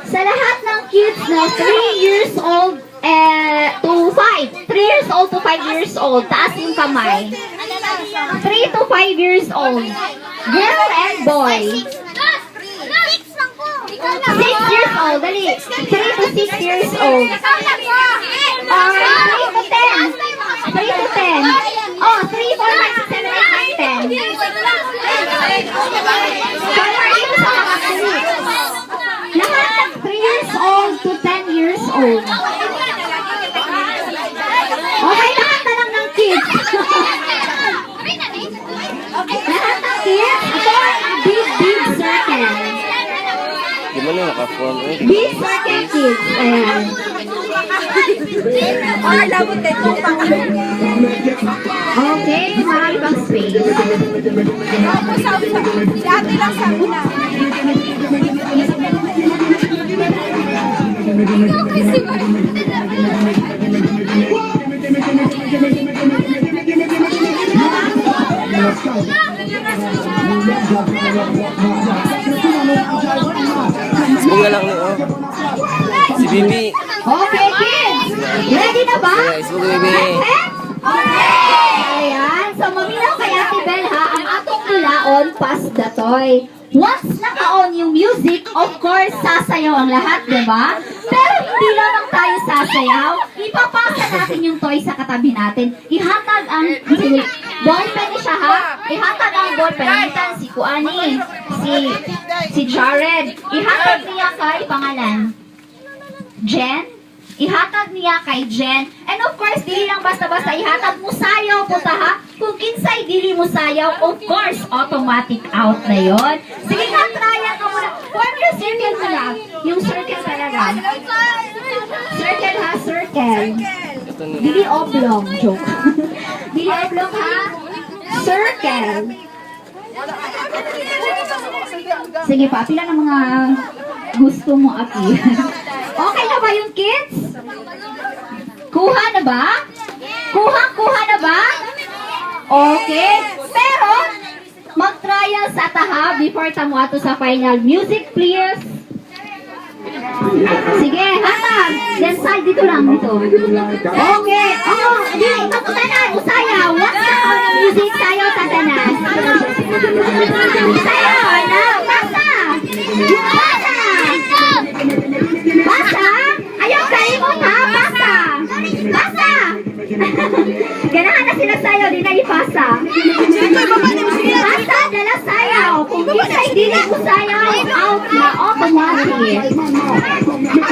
Sa lahat ng kids na 3 years old to 5. 3 years old to 5 years old. Taas yung kamay. 3 to 5 years old. Girl and boy. 6 years old. Dali. 3 to 6 years old. 3 to 10. 3 to 10. Oh, 3, 4, 5, 6, 7, 8, 9, 10. Lahat ng 3 years old to 10 years old. Okay, lahat na lang ng kids. Lahat ng kids, ito ang big circle. Di mo na naka-form eh. Big circle kids. Ayan. Okay, marami pang space. Dati lang sabi na. Isbong na lang ni oh. Si Bibi. Okay, kids. Ready na ba? Isbong Bibi. Ayan. So, maminaw kay Ate Bel ha, ang atong ilaon, pass the toy. Once naka-on yung music, of course, sasayaw ang lahat, di ba? Pero hindi lang tayo sasayaw. Ipapasa natin yung toy sa katabi natin. Ihatag ang ballpen siya ha. Ihatag ang ballpen. Itan si Kuani, si Jared. Ihatag niya kay pangalan. Jen. Ihatag niya kay Jen. And of course, dili lang basta-basta ihatag mo sayaw po ta ha. Kung kinsay dili mo sayaw, of course, automatic out na yon. Sige nga, tryan ka muna. Form your circle mo lang. Yung circle talaga. Circle ha, circle. Dili oblong, joke. Dili oblong ha. Circle. Sige pa, pila ng mga gusto mo, Aki. Okay na ba yung kids? Kuha na ba? Kuha na ba? Okay. Pero, mag-trial sa taha before tamo ato sa final. Music, please. Sige, hatag. Then side dito lang, dito. Okay. Oh, di, kaputanan, usayaw. What's the sound of music? Sayaw sa tanas. Sayaw, na, basta. Basta. Ayaw kalimot ha, basta. Basta. Ganahan na sila sayaw, di na ipasa. Basta, dala sayaw. Kung kisay di na usayaw, out na automatic.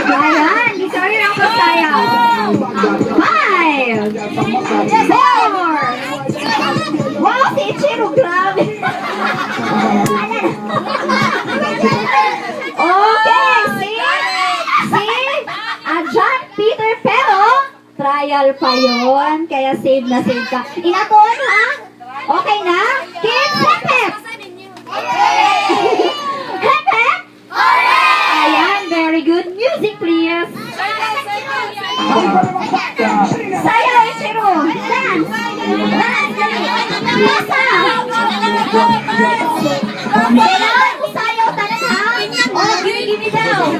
Ayan, di sorry lang po sayaw. 5, 4. Wow, si Ichiro, grabe. Okay, see? John Peter, pero trial pa yon, kaya save na save ka. Inatuon ha? Okay na? Kids, hep-hep! Hep-hep! Ayan, very good. Music, please. Sayaw, Ichiro. Dance. Basa. Kailangan ko sayaw talaga ha? Oh, give me down.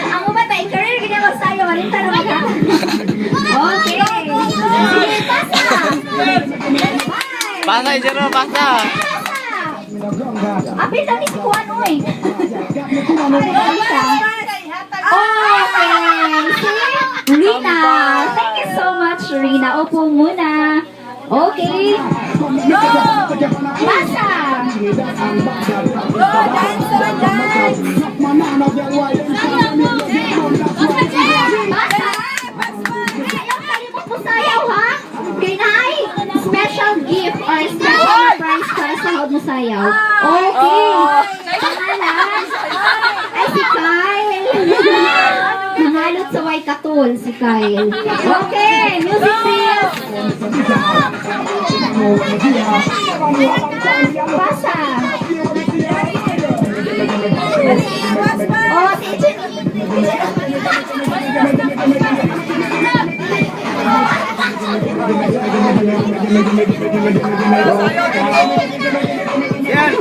Ang umatay, career ganyan magsayaw. Malinta na magha. Okay. Basa. Basa, Ichiro, basa. Apil lang si Kuan, oy. Okay. Rina. Thank you so much, Rina. Opo muna. Okay. Basa. Basa. Ayaw kalimot mo sayaw, ha? Kay Nay, special gift or special prize para sa hod mo sayaw. Okay. Pangalan. Ay, si Kyle. Nangalot sa white katul, si Kyle. Okay, music please. Basa. Oh, si Yan.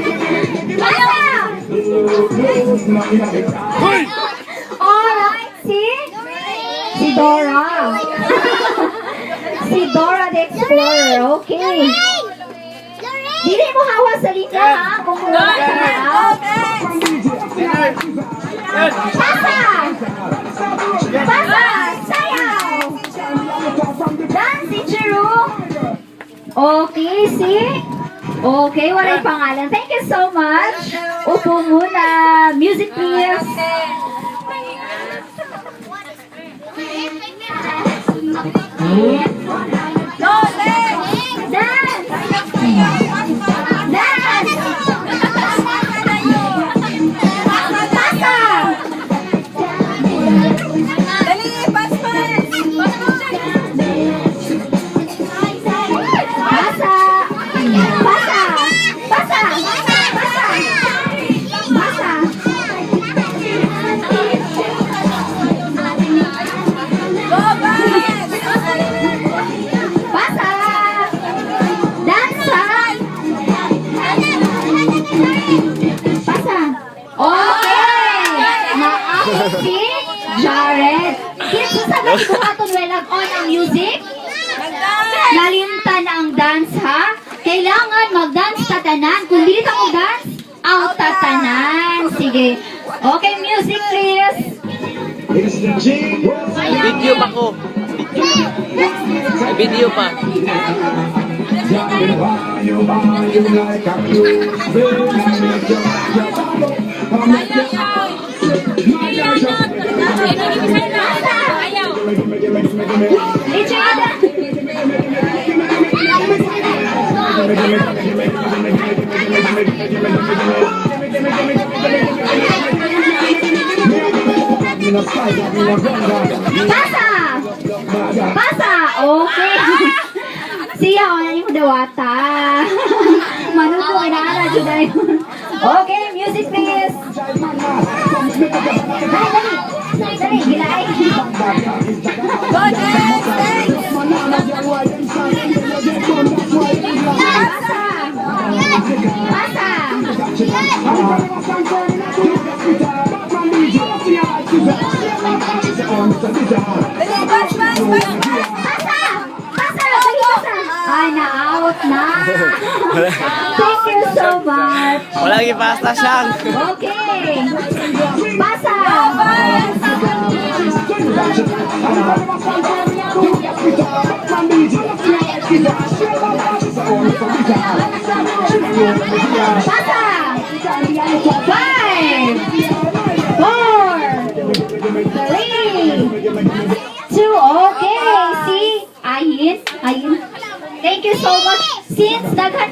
Alright, si Dora. Si Dora the Explorer, okay. Dili mo hawa sa linya ha, kung wala ka na. Pasa! Pasa! Sayaw! Dance, teacher Ru. Okay, okay, walay pangalan. Thank you so much. Upo muna. Music please. Dance! Dance! Pasa! Pasa! Pasa! Pasa! Pasa! Pasa! Dansa! Pasa! Okay! Na-out si Jared. Kinsa sa gabi ko aton welag on ang music? Nalimtan ang dance ha? Kailangan mag-dance tatanan. Kung dili ka mag-dance, out tatanan. Sige. Okay, music please. Video pa ko. May video pa. Pasa! Pasa! Okay. Siya, ano yung dawata? Manuto, inaala dyan tayo. Okay, music please. Dali, gilay. Pasa! Ay, na-out na. Thank you so much. Walang ipasta siyang. Okay. Pasa. Pasa. 5, 4, 3, 2, okay. See, Ayin. Thank you so much. Since